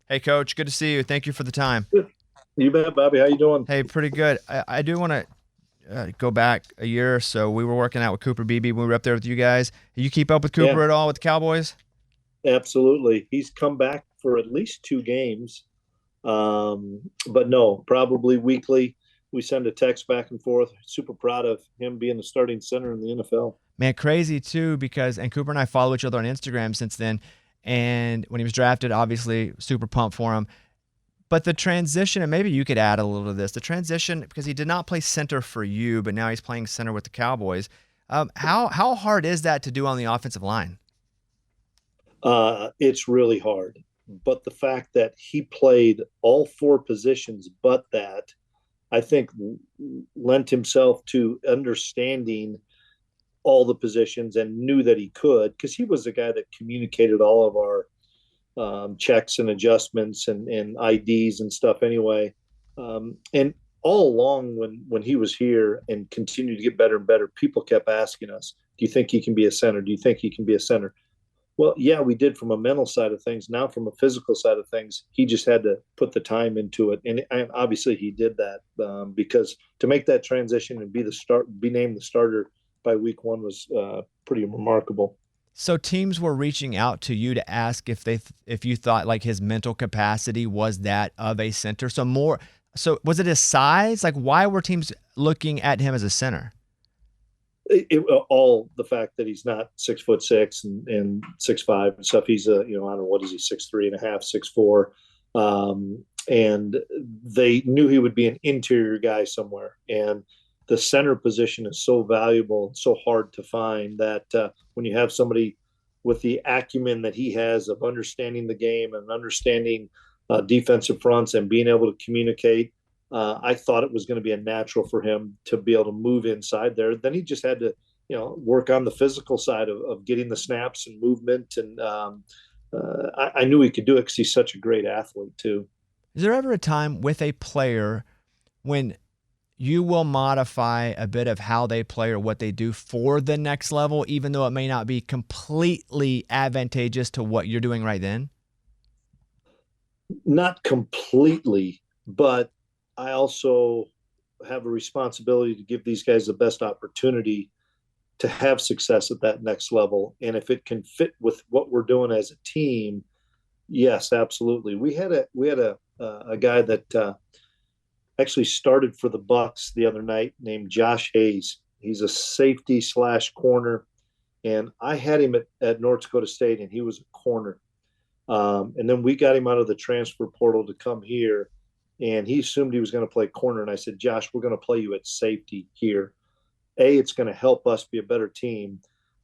Hey, Coach. Good to see you. Thank you for the time. You bet, Bobby. How you doing? Hey, pretty good. I do want to go back a year or so. We were working out with Cooper Beebe when we were up there with you guys. You keep up with Yeah, Cooper at all with the Cowboys? absolutely. He's come back for at least two games, but no, probably weekly. We send a text back and forth. Super proud of him being the starting center in the NFL. Man, crazy too, because and Cooper and I follow each other on Instagram since then. And when he was drafted, obviously super pumped for him. But the transition, and maybe you could add a little to this, the transition, because he did not play center for you, but now he's playing center with the Cowboys. How hard is that to do on the offensive line? It's really hard, but the fact that he played all four positions, but that I think lent himself to understanding all the positions and knew that he could because he was the guy that communicated all of our checks and adjustments and IDs and stuff anyway. And all along when he was here and continued to get better and better, people kept asking us, "Do you think he can be a center? Do you think he can be a center?" Well, yeah, we did from a mental side of things. Now, from a physical side of things, he just had to put the time into it, and obviously he did that because to make that transition and be named the starter by week one was pretty remarkable. So teams were reaching out to you to ask if you thought like his mental capacity was that of a center. So was it his size? Like why were teams looking at him as a center? All the fact that he's not 6'6" and 6'5" and stuff. He's I don't know, what is he, 6'3.5", 6'4", and they knew he would be an interior guy somewhere. And the center position is so valuable, so hard to find that when you have somebody with the acumen that he has of understanding the game and understanding defensive fronts and being able to communicate, I thought it was going to be a natural for him to be able to move inside there. Then he just had to, work on the physical side of getting the snaps and movement. And I knew he could do it because he's such a great athlete too. Is there ever a time with a player when you will modify a bit of how they play or what they do for the next level, even though it may not be completely advantageous to what you're doing right then? Not completely, but I also have a responsibility to give these guys the best opportunity to have success at that next level. And if it can fit with what we're doing as a team, yes, absolutely. We had a guy that actually started for the Bucks the other night named Josh Hayes. He's a safety slash corner, and I had him at North Dakota State, and he was a corner. And then we got him out of the transfer portal to come here, and he assumed he was going to play corner. And I said, Josh, we're going to play you at safety here. A, it's going to help us be a better team,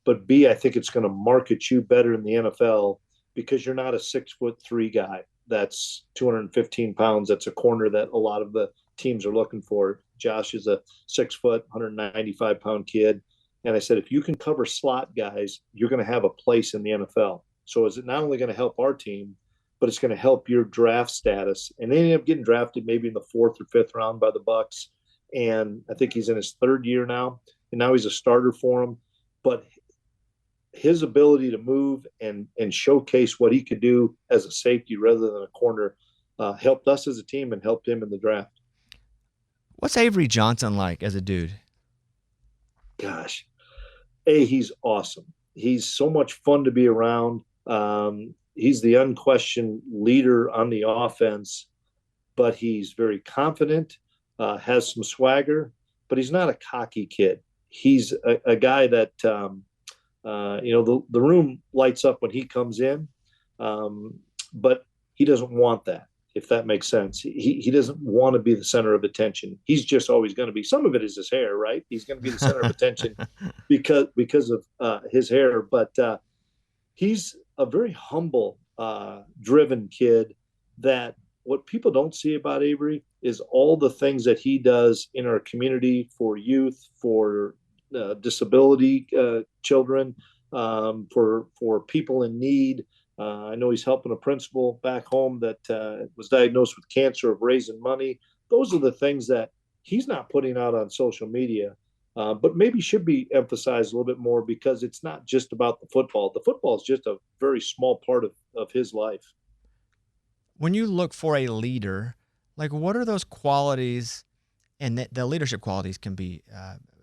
but B, I think it's going to market you better in the NFL because you're not a 6'3" guy that's 215 pounds. That's a corner that a lot of the teams are looking for. Josh is a 6 foot, 195-pound kid. And I said, if you can cover slot guys, you're going to have a place in the NFL. So is it not only going to help our team, but it's going to help your draft status. And they ended up getting drafted maybe in the fourth or fifth round by the Bucks. And I think he's in his third year now, and now he's a starter for him. But his ability to move and showcase what he could do as a safety rather than a corner helped us as a team and helped him in the draft. What's Avery Johnson like as a dude? Gosh, he's awesome. He's so much fun to be around. He's the unquestioned leader on the offense, but he's very confident, has some swagger, but he's not a cocky kid. He's a guy that the room lights up when he comes in, but he doesn't want that. If that makes sense, he doesn't want to be the center of attention. He's just always going to be. Some of it is his hair, right? He's going to be the center of attention because of his hair, but he's a very humble, driven kid. That what people don't see about Avery is all the things that he does in our community for youth, for disability children, for people in need. I know he's helping a principal back home that was diagnosed with cancer of raising money. Those are the things that he's not putting out on social media, but maybe should be emphasized a little bit more because it's not just about the football. The football is just a very small part of his life. When you look for a leader, like what are those qualities? And the leadership qualities can be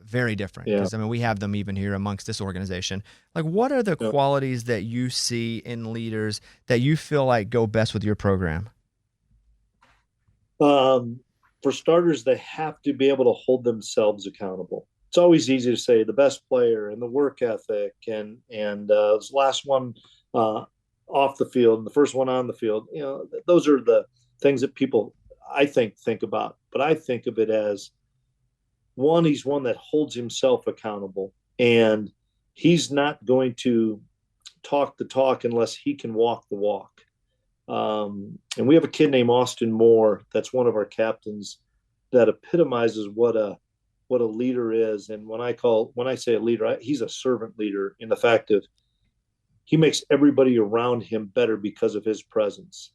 very different Yeah. because I mean we have them even here amongst this organization. Like, what are the Yeah. qualities that you see in leaders that you feel like go best with your program? For starters, they have to be able to hold themselves accountable. It's always easy to say the best player and the work ethic and this last one uh, off the field and the first one on the field. You know, those are the things that people I think about. But I think of it as one, he's one that holds himself accountable, and he's not going to talk the talk unless he can walk the walk. And we have a kid named Austin Moore that's one of our captains that epitomizes what a leader is. And when I say a leader, he's a servant leader in the fact of he makes everybody around him better because of his presence.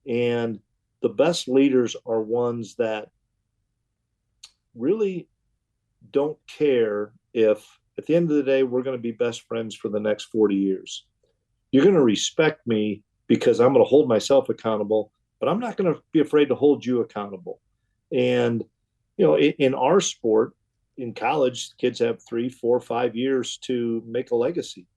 And the best leaders are ones that really don't care if at the end of the day we're going to be best friends for the next 40 years. You're going to respect me because I'm going to hold myself accountable, but I'm not going to be afraid to hold you accountable. And, you know, in our sport, in college, kids have 3, 4, 5 years to make a legacy.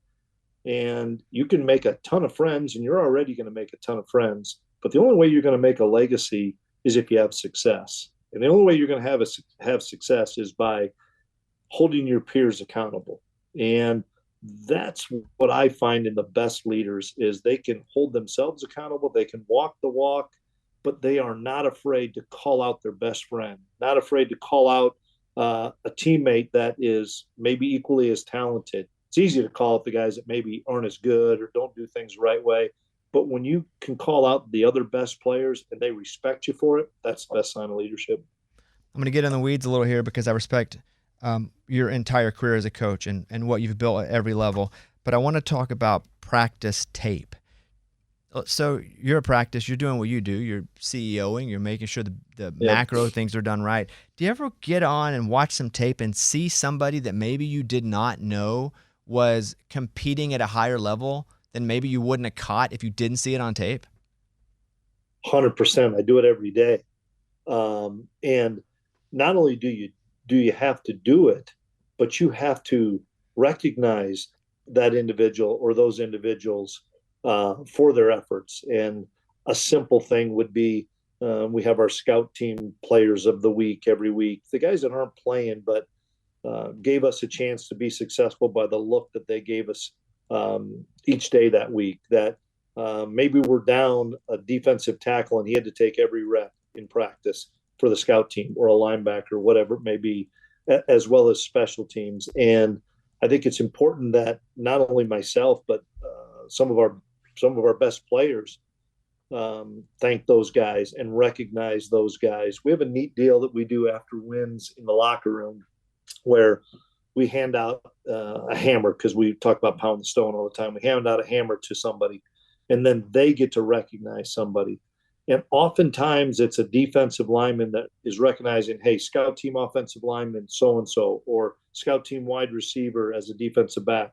And you can make a ton of friends, and you're already going to make a ton of friends. But the only way you're going to make a legacy is if you have success. And the only way you're going to have success is by holding your peers accountable. And that's what I find in the best leaders is they can hold themselves accountable, they can walk the walk, but they are not afraid to call out their best friend, not afraid to call out a teammate that is maybe equally as talented. It's easy to call out the guys that maybe aren't as good or don't do things the right way. But when you can call out the other best players and they respect you for it, that's the best sign of leadership. I'm going to get in the weeds a little here because I respect your entire career as a coach and what you've built at every level. But I want to talk about practice tape. So you're at practice, you're doing what you do, you're CEOing, you're making sure the Yep. macro things are done right. Do you ever get on and watch some tape and see somebody that maybe you did not know was competing at a higher level than maybe you wouldn't have caught if you didn't see it on tape? 100%. I do it every day. And not only do you have to do it, but you have to recognize that individual or those individuals for their efforts. And a simple thing would be we have our scout team players of the week every week. The guys that aren't playing, but gave us a chance to be successful by the look that they gave us each day that week. That maybe we're down a defensive tackle and he had to take every rep in practice for the scout team or a linebacker, whatever it may be, as well as special teams. And I think it's important that not only myself, but some of our best players thank those guys and recognize those guys. We have a neat deal that we do after wins in the locker room where we hand out a hammer because we talk about pound the stone all the time. We hand out a hammer to somebody, and then they get to recognize somebody. And oftentimes it's a defensive lineman that is recognizing, hey, scout team offensive lineman, so and so, or scout team wide receiver as a defensive back.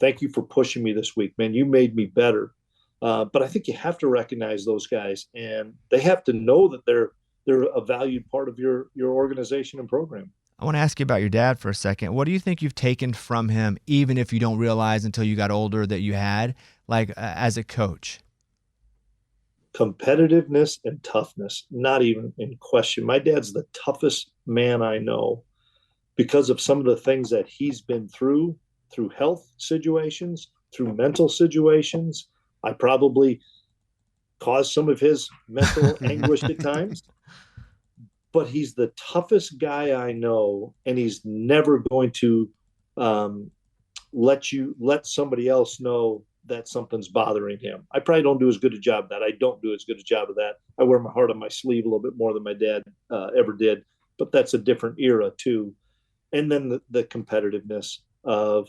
Thank you for pushing me this week, man. You made me better. But I think you have to recognize those guys, and they have to know that they're a valued part of your organization and program. I want to ask you about your dad for a second. What do you think you've taken from him, even if you don't realize until you got older that you had, like as a coach? Competitiveness and toughness, not even in question. My dad's the toughest man I know because of some of the things that he's been through health situations, through mental situations. I probably caused some of his mental anguish at times, but he's the toughest guy I know, and he's never going to um, let somebody else know that something's bothering him. I probably don't do as good a job of that. I don't do as good a job of that. I wear my heart on my sleeve a little bit more than my dad ever did, but that's a different era too. And then the competitiveness of,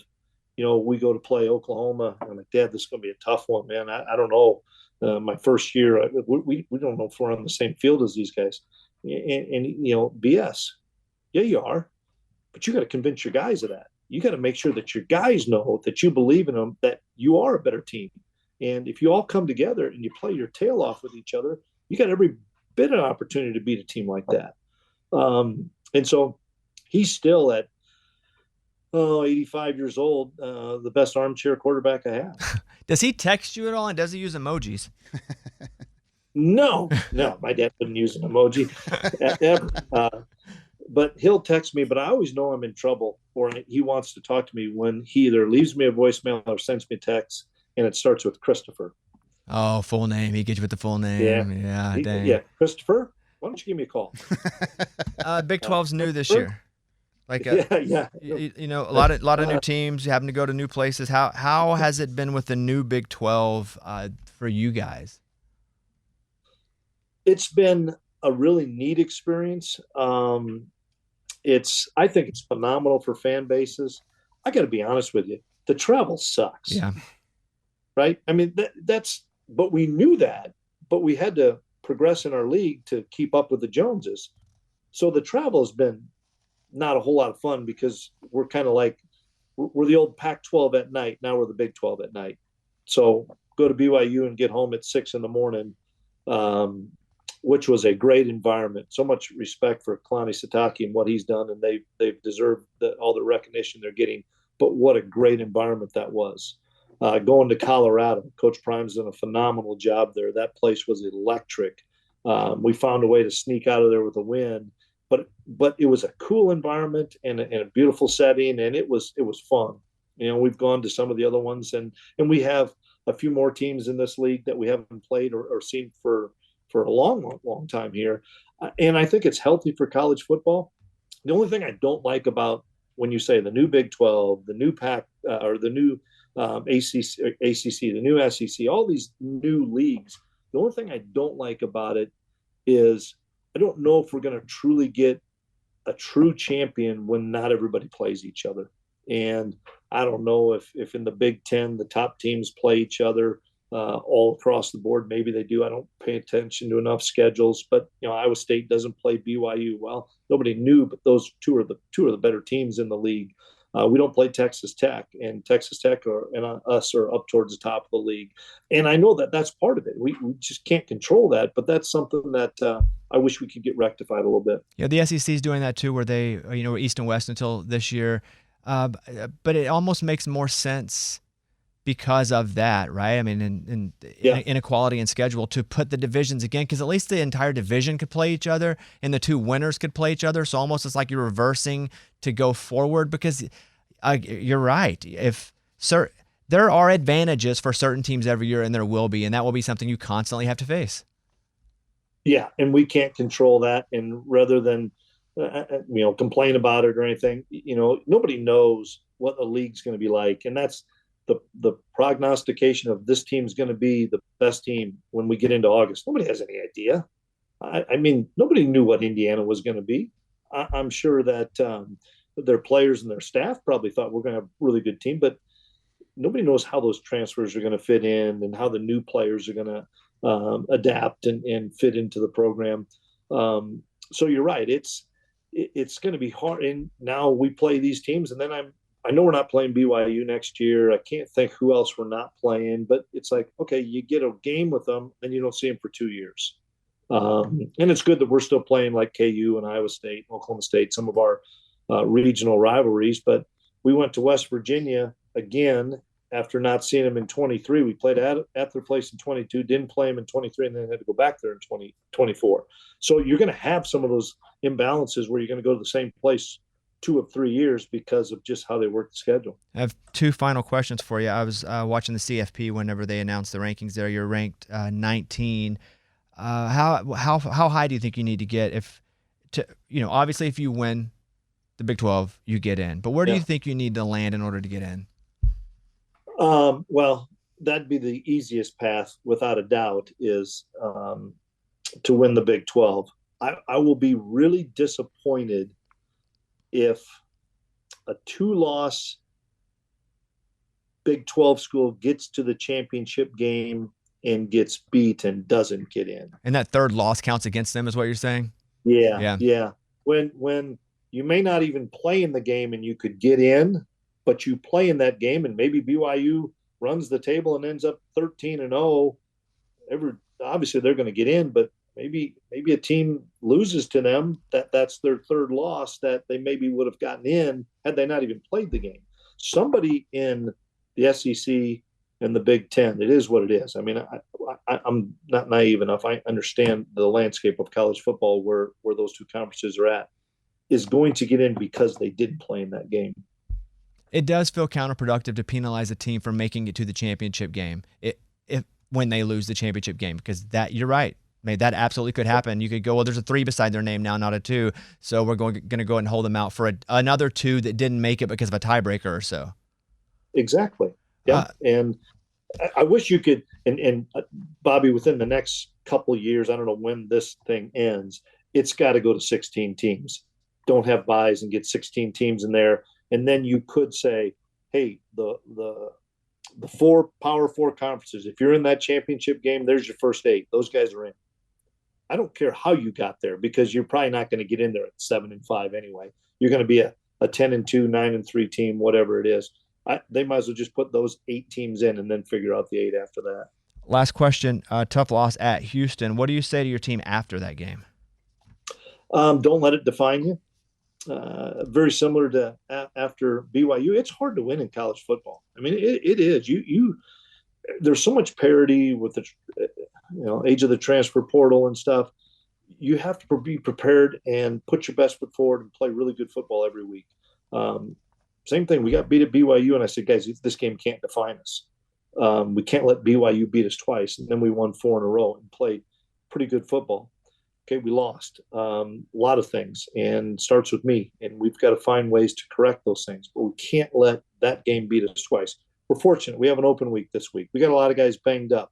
we go to play Oklahoma. I'm like, Dad, this is going to be a tough one, man. I don't know. My first year, we don't know if we're on the same field as these guys. And BS. Yeah, you are. But you got to convince your guys of that. You got to make sure that your guys know that you believe in them, that you are a better team. And if you all come together and you play your tail off with each other, You got every bit of opportunity to beat a team like that. And so he's still at 85 years old, the best armchair quarterback I have. Does he text you at all, and does he use emojis? No, my dad wouldn't use an emoji ever. But he'll text me, but I always know I'm in trouble or he wants to talk to me when he either leaves me a voicemail or sends me a text, and it starts with Christopher. Oh, full name. He gets you with the full name. Yeah, dang. Yeah, Christopher, why don't you give me a call? Big 12's new this year. Like, yeah. You know, a lot of new teams having to go to new places. How has it been with the new Big 12 for you guys? It's been a really neat experience. I think it's phenomenal for fan bases. I got to be honest with you, the travel sucks. Yeah. Right. I mean, but we knew that, but we had to progress in our league to keep up with the Joneses. So the travel has been not a whole lot of fun because we're kind of like, we're the old Pac-12 at night. Now we're the Big 12 at night. So go to BYU and get home at 6 a.m, which was a great environment. So much respect for Kalani Sitake and what he's done, and they've deserved all the recognition they're getting. But what a great environment that was. Going to Colorado, Coach Prime's done a phenomenal job there. That place was electric. We found a way to sneak out of there with a win, but it was a cool environment and a beautiful setting, and it was fun. You know, we've gone to some of the other ones, and we have a few more teams in this league that we haven't played or seen for a long time here. And I think it's healthy for college football. The only thing I don't like about when you say the new Big 12, the new Pac, or the new ACC, the new SEC, all these new leagues, the only thing I don't like about it is I don't know if we're going to truly get a true champion when not everybody plays each other. And I don't know if in the Big Ten, the top teams play each other all across the board. Maybe they do. I don't pay attention to enough schedules, but you know, Iowa State doesn't play BYU. Well, nobody knew, but those two are the better teams in the league. We don't play Texas Tech, and Texas Tech and us are up towards the top of the league. And I know that that's part of it. We just can't control that, but that's something that I wish we could get rectified a little bit. Yeah, the SEC is doing that too, where they, you know, were East and West until this year. But it almost makes more sense because of that, right? I mean, in inequality in schedule to put the divisions again, because at least the entire division could play each other and the two winners could play each other. So almost it's like you're reversing to go forward, because you're right. There are advantages for certain teams every year, and there will be, and that will be something you constantly have to face. Yeah, and we can't control that. And rather than complain about it or anything, nobody knows what the league's going to be like, and that's the prognostication of this team's going to be the best team when we get into August. Nobody has any idea. I mean, nobody knew what Indiana was going to be. I'm sure that their players and their staff probably thought we're going to have a really good team, but nobody knows how those transfers are going to fit in and how the new players are going to adapt and fit into the program. So you're right. It's going to be hard. And now we play these teams, and then I know we're not playing BYU next year. I can't think who else we're not playing, but it's like, okay, you get a game with them, and you don't see them for 2 years. And it's good that we're still playing like KU and Iowa State, Oklahoma State, some of our regional rivalries. But we went to West Virginia again after not seeing them in 23. We played at their place in 22, didn't play them in 23, and then had to go back there in 2024. So you're going to have some of those imbalances where you're going to go to the same place 2 of 3 years because of just how they work the schedule. I have 2 final questions for you. I was watching the CFP whenever they announced the rankings there. You're ranked 19. How high do you think you need to get obviously if you win the Big 12, you get in. But where do you think you need to land in order to get in? Well, that'd be the easiest path, without a doubt, is to win the Big 12. I will be really disappointed if a 2-loss Big 12 school gets to the championship game and gets beat and doesn't get in. And that third loss counts against them is what you're saying? Yeah. When you may not even play in the game and you could get in, but you play in that game and maybe BYU runs the table and ends up 13-0. Obviously they're going to get in, but maybe a team loses to them, that's their third loss that they maybe would have gotten in had they not even played the game. Somebody in the SEC and the Big Ten, it is what it is. I mean, I'm not naive enough. I understand the landscape of college football where those two conferences are at, is going to get in because they didn't play in that game. It does feel counterproductive to penalize a team for making it to the championship game if when they lose the championship game, because that, you're right. I mean, that absolutely could happen. You could go, well, there's a 3 beside their name now, not a 2. So we're going to go ahead and hold them out for another 2 that didn't make it because of a tiebreaker or so. Exactly. Yeah. And I wish you could, and Bobby, within the next couple of years, I don't know when this thing ends, it's got to go to 16 teams. Don't have buys and get 16 teams in there. And then you could say, hey, the 4 Power 4 conferences, if you're in that championship game, there's your first 8. Those guys are in. I don't care how you got there, because you're probably not going to get in there at 7-5 anyway. You're going to be a 10-2, 9-3 team, whatever it is. They might as well just put those 8 teams in and then figure out the 8 after that. Last question. Tough loss at Houston. What do you say to your team after that game? Don't let it define you. Very similar to after BYU. It's hard to win in college football. I mean, it is. There's so much parity with the age of the transfer portal and stuff. You have to be prepared and put your best foot forward and play really good football every week. Same thing. We got beat at BYU, and I said, guys, this game can't define us. We can't let BYU beat us twice. And then we won 4 in a row and played pretty good football. Okay, we lost a lot of things, and starts with me. And we've got to find ways to correct those things. But we can't let that game beat us twice. We're fortunate. We have an open week this week. We got a lot of guys banged up.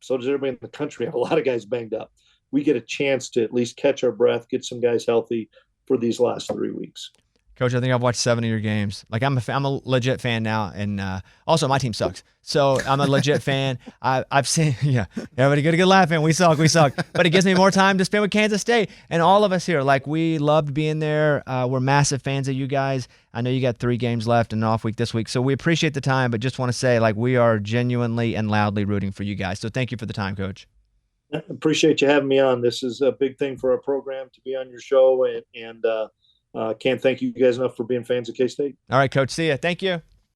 So does everybody in the country. Have a lot of guys banged up. We get a chance to at least catch our breath, get some guys healthy for these last 3 weeks. Coach, I think I've watched 7 of your games. Like, I'm a legit fan now, and also my team sucks. So I'm a legit fan. I've seen, everybody get a good laugh in. We suck. But it gives me more time to spend with Kansas State. And all of us here, like, we loved being there. We're massive fans of you guys. I know you got 3 games left and an off week this week, so we appreciate the time. But just want to say, like, we are genuinely and loudly rooting for you guys. So thank you for the time, Coach. I appreciate you having me on. This is a big thing for our program to be on your show, and can't thank you guys enough for being fans of K-State. All right, Coach. See ya. Thank you.